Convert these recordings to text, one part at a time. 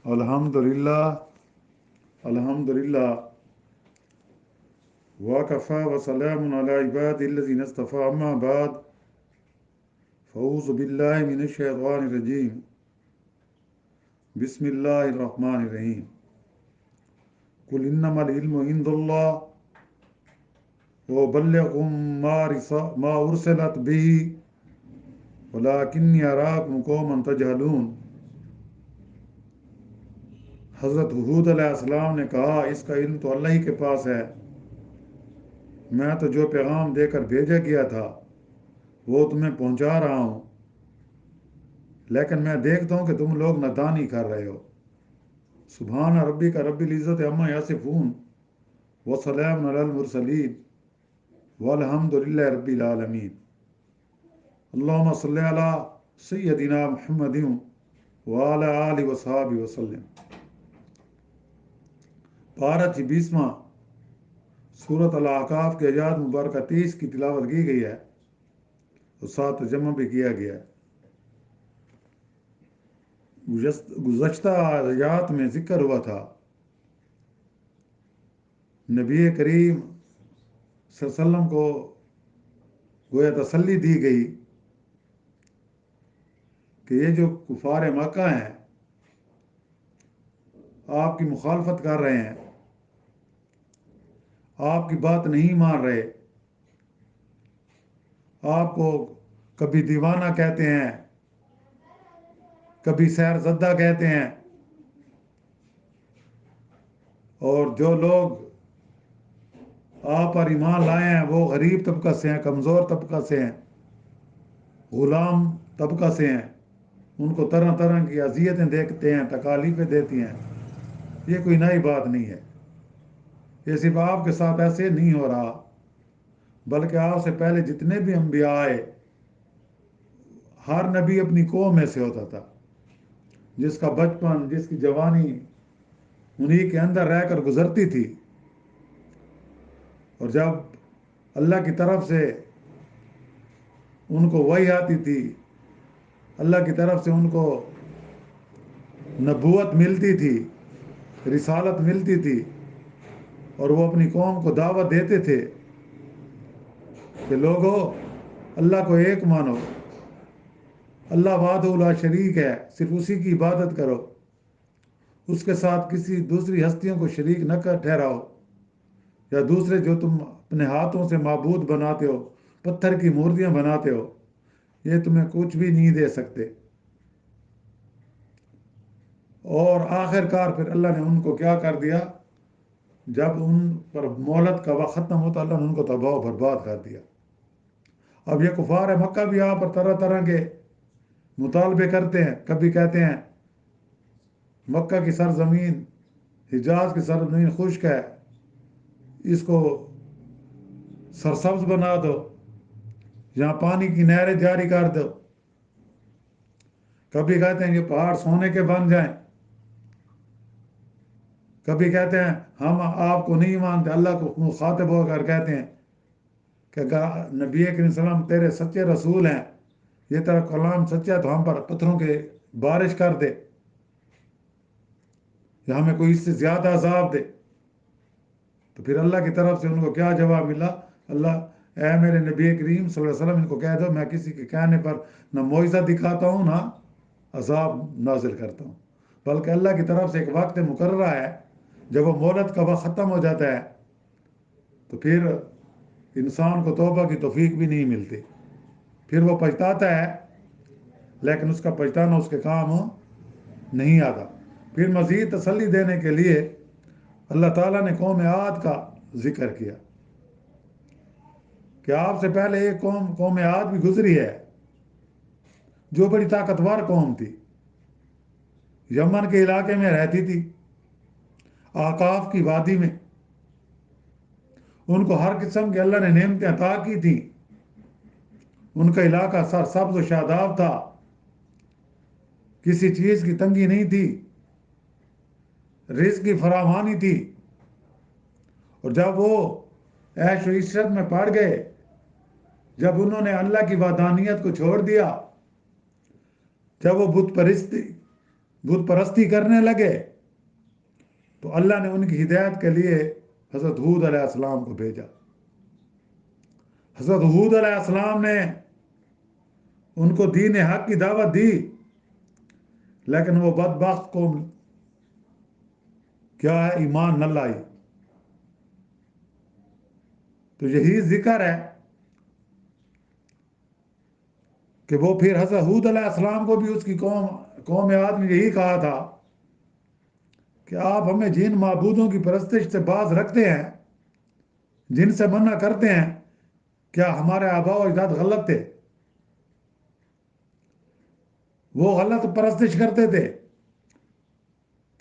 الحمدللہ الحمدللہ وکفی وسلام علی عبادہ الذین اصطفی اما بعد فاعوذ باللہ من الشیطان الرجیم بسم اللہ الرحمن الرحیم قل انما العلم عند اللہ وبلغکم ما ارسلت به ولکنی اراکم قوما تجہلون۔ حضرت ہود علیہ السلام نے کہا اس کا علم تو اللہ ہی کے پاس ہے، میں تو جو پیغام دے کر بھیجا گیا تھا وہ تمہیں پہنچا رہا ہوں، لیکن میں دیکھتا ہوں کہ تم لوگ نادانی کر رہے ہو۔ سبحان ربک رب العزت عما یصفون وسلام علی المرسلین والحمد للہ رب العالمین۔ اللہم صلی علی سیدنا محمد وعلی آلہ وصحبہ وسلم۔ پارہ 26واں سورۃ الاعقاف کے آیات مبارکہ 23 کی تلاوت کی گئی ہے اور ساتھ ترجمہ بھی کیا گیا ہے۔ گزشتہ آیات میں ذکر ہوا تھا نبی کریم صلی اللہ علیہ وسلم کو گویا تسلی دی گئی کہ یہ جو کفار مکہ ہیں آپ کی مخالفت کر رہے ہیں، آپ کی بات نہیں مان رہے، آپ کو کبھی دیوانہ کہتے ہیں، کبھی سیر زدہ کہتے ہیں، اور جو لوگ آپ پر ایمان لائے ہیں وہ غریب طبقہ سے ہیں، کمزور طبقہ سے ہیں، غلام طبقہ سے ہیں، ان کو طرح طرح کی اذیتیں دیکھتے ہیں، تکالیفیں دیتی ہیں۔ یہ کوئی نئی بات نہیں ہے، یہ صرف آپ کے ساتھ ایسے نہیں ہو رہا، بلکہ آپ سے پہلے جتنے بھی انبیاء آئے ہر نبی اپنی قوم میں سے ہوتا تھا، جس کا بچپن، جس کی جوانی انہی کے اندر رہ کر گزرتی تھی، اور جب اللہ کی طرف سے ان کو وحی آتی تھی، اللہ کی طرف سے ان کو نبوت ملتی تھی، رسالت ملتی تھی، اور وہ اپنی قوم کو دعوت دیتے تھے کہ لوگو اللہ کو ایک مانو، اللہ وحدہ لا شریک ہے، صرف اسی کی عبادت کرو، اس کے ساتھ کسی دوسری ہستیوں کو شریک نہ ٹھہراؤ، یا دوسرے جو تم اپنے ہاتھوں سے معبود بناتے ہو، پتھر کی مورتیاں بناتے ہو، یہ تمہیں کچھ بھی نہیں دے سکتے۔ اور آخر کار پھر اللہ نے ان کو کیا کر دیا، جب ان پر مہلت کا وقت ختم ہوتا اللہ نے ان کو تباہ و برباد کر دیا۔ اب یہ کفار مکہ بھی یہاں پر طرح طرح کے مطالبے کرتے ہیں، کبھی کہتے ہیں مکہ کی سرزمین، حجاز کی سرزمین خشک ہے، اس کو سرسبز بنا دو، یہاں پانی کی نہریں جاری کر دو۔ کبھی کہتے ہیں یہ پہاڑ سونے کے بن جائیں، کبھی کہتے ہیں ہم آپ کو نہیں مانتے، اللہ کو مخاطب ہو کر کہتے ہیں کہ اگر نبی کریم صلی اللہ علیہ وسلم تیرے سچے رسول ہیں، یہ تیرا کلام سچا ہے تو ہم پر پتھروں کے بارش کر دے، یا ہمیں کوئی اس سے زیادہ عذاب دے۔ تو پھر اللہ کی طرف سے ان کو کیا جواب ملا، اللہ اے میرے نبی کریم صلی اللہ علیہ وسلم ان کو کہہ دو میں کسی کے کہنے پر نہ معجزہ دکھاتا ہوں نہ عذاب نازل کرتا ہوں، بلکہ اللہ کی طرف سے ایک وقت مقررہ ہے، جب وہ مہلت کا وقت ختم ہو جاتا ہے تو پھر انسان کو توبہ کی توفیق بھی نہیں ملتی، پھر وہ پچھتاتا ہے لیکن اس کا پچھتانا اس کے کام نہیں آتا۔ پھر مزید تسلی دینے کے لیے اللہ تعالیٰ نے قوم عاد کا ذکر کیا کہ آپ سے پہلے ایک قوم عاد بھی گزری ہے جو بڑی طاقتور قوم تھی، یمن کے علاقے میں رہتی تھی، احقاف کی وادی میں، ان کو ہر قسم کے اللہ نے نعمتیں عطا کی تھیں، ان کا علاقہ سرسبز و شاداب تھا، کسی چیز کی تنگی نہیں تھی، رزق کی فراوانی تھی۔ اور جب وہ عیش و عشرت میں پڑ گئے، جب انہوں نے اللہ کی وحدانیت کو چھوڑ دیا، جب وہ بت پرستی بت پرستی کرنے لگے، تو اللہ نے ان کی ہدایت کے لیے حضرت ہود علیہ السلام کو بھیجا۔ حضرت ہود علیہ السلام نے ان کو دین حق کی دعوت دی، لیکن وہ بدبخت قوم کیا ہے، ایمان نہ لائی۔ تو یہی ذکر ہے کہ وہ پھر حضرت ہود علیہ السلام کو بھی اس کی قوم عاد نے یہی کہا تھا کہ آپ ہمیں جن معبودوں کی پرستش سے باز رکھتے ہیں، جن سے منع کرتے ہیں، کیا ہمارے آباء و اجداد غلط تھے؟ وہ غلط پرستش کرتے تھے،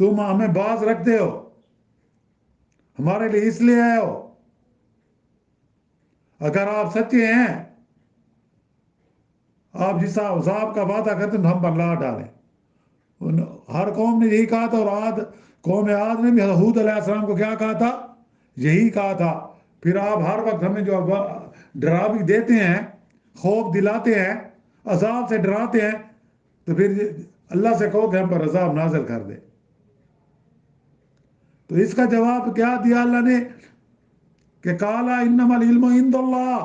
تم ہمیں باز رکھتے ہو، ہمارے لیے اس لیے آئے ہو، اگر آپ سچے ہیں، آپ جس عذاب کا وعدہ کرتے ہیں تو ہم پر لا ڈالیں۔ ہر قوم نے یہی کہا تھا، اور قوم عاد نے بھی ہود علیہ السلام کو کیا کہا تھا؟ یہی کہا تھا۔ پھر آپ ہر وقت ہمیں جو ڈراوی دیتے ہیں، خوف دلاتے ہیں، عذاب سے ڈراتے ہیں، تو پھر اللہ سے کہو کہ ہم پر عذاب نازل کر دے۔ تو اس کا جواب کیا دیا اللہ نے کہ قالا انما العلم عند اللہ۔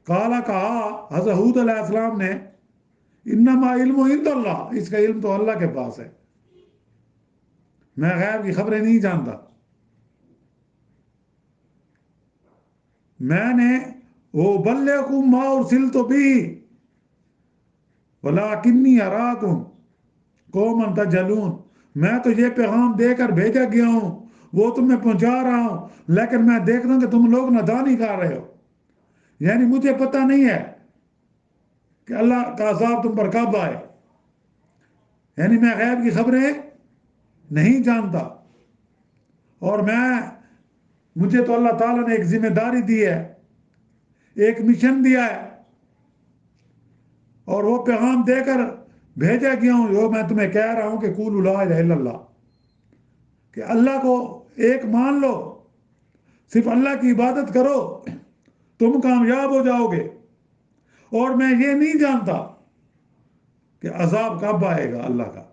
قالا کہا حضرت ہود علیہ السلام نے، انما علم عند اللہ، اس کا علم تو اللہ کے پاس ہے، میں غیب کی خبریں نہیں جانتا۔ میں نے وَأُبَلِّغُكُم مَّا أُرْسِلْتُ بِهِ وَلَٰكِنِّي أَرَاكُمْ قَوْمًا تَجْهَلُونَ، میں تو یہ پیغام دے کر بھیجا گیا ہوں، وہ تمہیں پہنچا رہا ہوں، لیکن میں دیکھ رہا ہوں کہ تم لوگ نادانی کر رہے ہو، یعنی مجھے پتہ نہیں ہے کہ اللہ کا عذاب تم پر کب آئے، یعنی میں غیب کی خبریں نہیں جانتا، اور مجھے تو اللہ تعالیٰ نے ایک ذمہ داری دی ہے، ایک مشن دیا ہے، اور وہ پیغام دے کر بھیجا گیا ہوں، جو میں تمہیں کہہ رہا ہوں کہ قولوا لا الہ الا اللہ، کہ اللہ کو ایک مان لو، صرف اللہ کی عبادت کرو، تم کامیاب ہو جاؤ گے۔ اور میں یہ نہیں جانتا کہ عذاب کب آئے گا اللہ کا،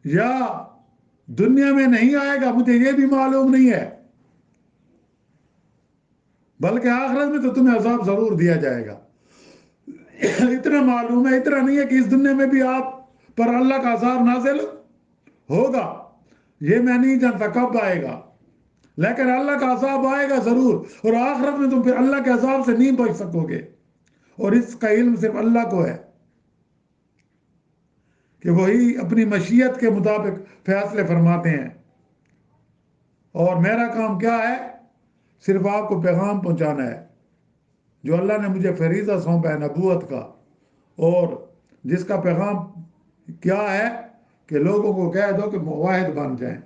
یا دنیا میں نہیں آئے گا، مجھے یہ بھی معلوم نہیں ہے، بلکہ آخرت میں تو تمہیں عذاب ضرور دیا جائے گا۔ اتنا معلوم ہے، اتنا نہیں ہے کہ اس دنیا میں بھی آپ پر اللہ کا عذاب نازل ہوگا، یہ میں نہیں جانتا کب آئے گا، لیکن اللہ کا عذاب آئے گا ضرور، اور آخرت میں تم پھر اللہ کے عذاب سے نہیں بچ سکو گے، اور اس کا علم صرف اللہ کو ہے کہ وہی اپنی مشیت کے مطابق فیصلے فرماتے ہیں، اور میرا کام کیا ہے؟ صرف آپ کو پیغام پہنچانا ہے، جو اللہ نے مجھے فریضہ سونپا ہے نبوت کا، اور جس کا پیغام کیا ہے کہ لوگوں کو کہہ دو کہ موحد بن جائیں،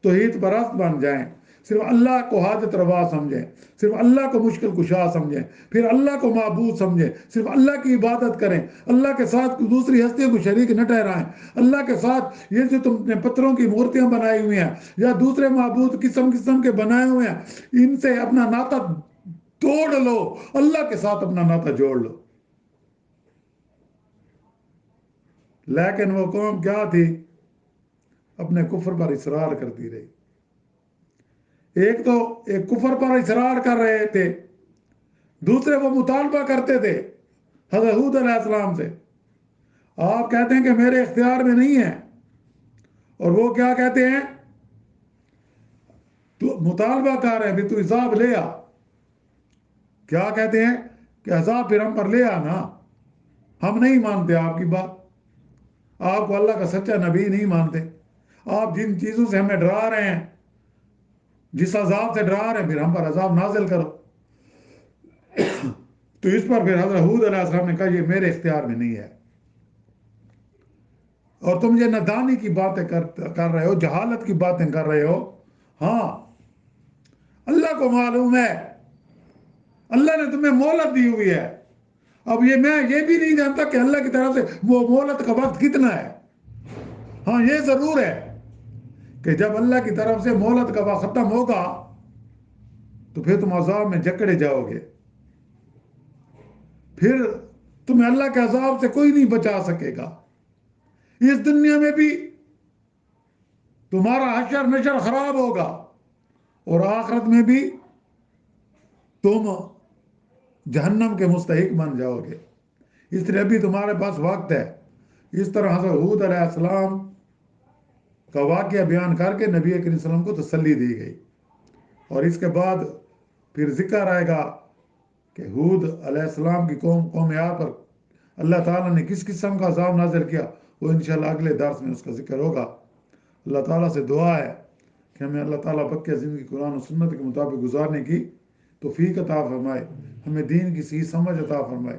توحید پرست بن جائیں، صرف اللہ کو حاجت روا سمجھیں، صرف اللہ کو مشکل کشا سمجھیں، پھر اللہ کو معبود سمجھیں، صرف اللہ کی عبادت کریں، اللہ کے ساتھ دوسری ہستیوں کو شریک نہ ٹھہرائیں، اللہ کے ساتھ یہ جو تم نے پتھروں کی مورتیاں بنائی ہوئی ہیں یا دوسرے معبود قسم کے بنائے ہوئے ہیں، ان سے اپنا ناطہ توڑ لو، اللہ کے ساتھ اپنا ناطہ جوڑ لو۔ لیکن وہ قوم کیا تھی؟ اپنے کفر پر اصرار کرتی رہی۔ ایک کفر پر اصرار کر رہے تھے، دوسرے وہ مطالبہ کرتے تھے حضرت ہود علیہ السلام سے، آپ کہتے ہیں کہ میرے اختیار میں نہیں ہے، اور وہ کیا کہتے ہیں؟ تو مطالبہ کر رہے ہیں، تو عذاب لے آ، کیا کہتے ہیں کہ عذاب پھر ہم پر لے آنا، ہم نہیں مانتے آپ کی بات، آپ کو اللہ کا سچا نبی نہیں مانتے، آپ جن چیزوں سے ہمیں ڈرا رہے ہیں، جس عذاب سے ڈرا رہے ہیں، پھر ہم پر عذاب نازل کرو۔ تو اس پر پھر حضرت ہود علیہ السلام نے کہا یہ میرے اختیار میں نہیں ہے، اور تم یہ نادانی کی باتیں کر رہے ہو، جہالت کی باتیں کر رہے ہو، ہاں اللہ کو معلوم ہے، اللہ نے تمہیں مہلت دی ہوئی ہے، اب میں یہ بھی نہیں جانتا کہ اللہ کی طرف سے وہ مہلت کا وقت کتنا ہے، ہاں یہ ضرور ہے کہ جب اللہ کی طرف سے مہلت کا وقت ختم ہوگا تو پھر تم عذاب میں جکڑے جاؤ گے، پھر تمہیں اللہ کے عذاب سے کوئی نہیں بچا سکے گا، اس دنیا میں بھی تمہارا حشر نشر خراب ہوگا اور آخرت میں بھی تم جہنم کے مستحق بن جاؤ گے، اس لیے ابھی تمہارے پاس وقت ہے۔ اس طرح حضرت ہود علیہ السلام کا واقعہ بیان کر کے نبی کریم صلی اللہ علیہ وسلم کو تسلی دی گئی، اور اس کے بعد پھر ذکر آئے گا کہ ہود علیہ السلام کی قوم عاد پر اللہ تعالیٰ نے کس قسم کا عذاب نازل کیا، وہ انشاءاللہ اگلے درس میں اس کا ذکر ہوگا۔ اللہ تعالیٰ سے دعا ہے کہ ہمیں اللہ تعالیٰ پکی زندگی قرآن و سنت کے مطابق گزارنے کی توفیق عطا فرمائے، ہمیں دین کی صحیح سمجھ عطا فرمائے۔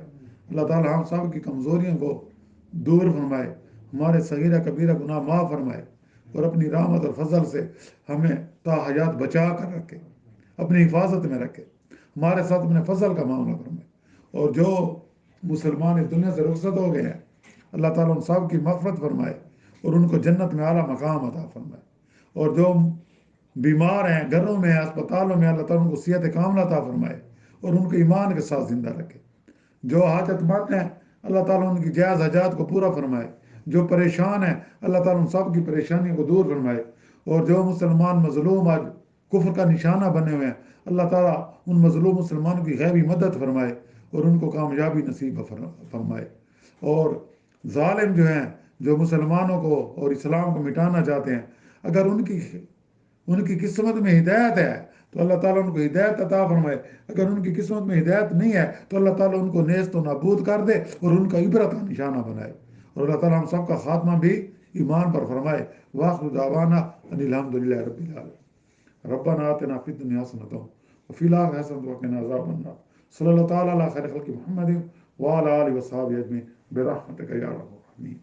اللہ تعالیٰ ہم سب کی کمزوریوں کو دور فرمائے، ہمارے صغیرہ کبیرہ گناہ معاف فرمائے، اور اپنی رحمت اور فضل سے ہمیں تا حیات بچا کر رکھے، اپنی حفاظت میں رکھے، ہمارے ساتھ اپنے فضل کا معاملہ فرمائے۔ اور جو مسلمان اس دنیا سے رخصت ہو گئے ہیں، اللہ تعالیٰ ان سب کی مغفرت فرمائے اور ان کو جنت میں اعلیٰ مقام عطا فرمائے۔ اور جو بیمار ہیں گھروں میں، اسپتالوں میں، اللہ تعالیٰ ان کو صحت کاملہ عطا فرمائے اور ان کو ایمان کے ساتھ زندہ رکھے۔ جو حاجت مند ہیں اللہ تعالیٰ ان کی جائز حاجات کو پورا فرمائے، جو پریشان ہیں اللہ تعالیٰ ان سب کی پریشانیوں کو دور فرمائے، اور جو مسلمان مظلوم آج کفر کا نشانہ بنے ہوئے ہیں اللہ تعالیٰ ان مظلوم مسلمانوں کی غیبی مدد فرمائے اور ان کو کامیابی نصیب فرمائے۔ اور ظالم جو ہیں، جو مسلمانوں کو اور اسلام کو مٹانا چاہتے ہیں، اگر ان کی قسمت میں ہدایت ہے تو اللہ تعالیٰ ان کو ہدایت عطا فرمائے، اگر ان کی قسمت میں ہدایت نہیں ہے تو اللہ تعالیٰ ان کو نیست و نابود کر دے اور ان کا عبرت کا نشانہ بنائے، اور اللہ تعالیٰ ہم سب کا خاتمہ بھی ایمان پر فرمائے۔ وآخر دعوانا ان الحمد للہ رب العالمین۔ ربنا آتنا فی الدنیا حسنۃ وفی الآخرۃ حسنۃ وقنا عذاب النار۔ صلی اللہ تعالیٰ علی خیر خلق محمد وعلی آلہ وصحبہ اجمعین برحمتک یا ارحم الراحمین۔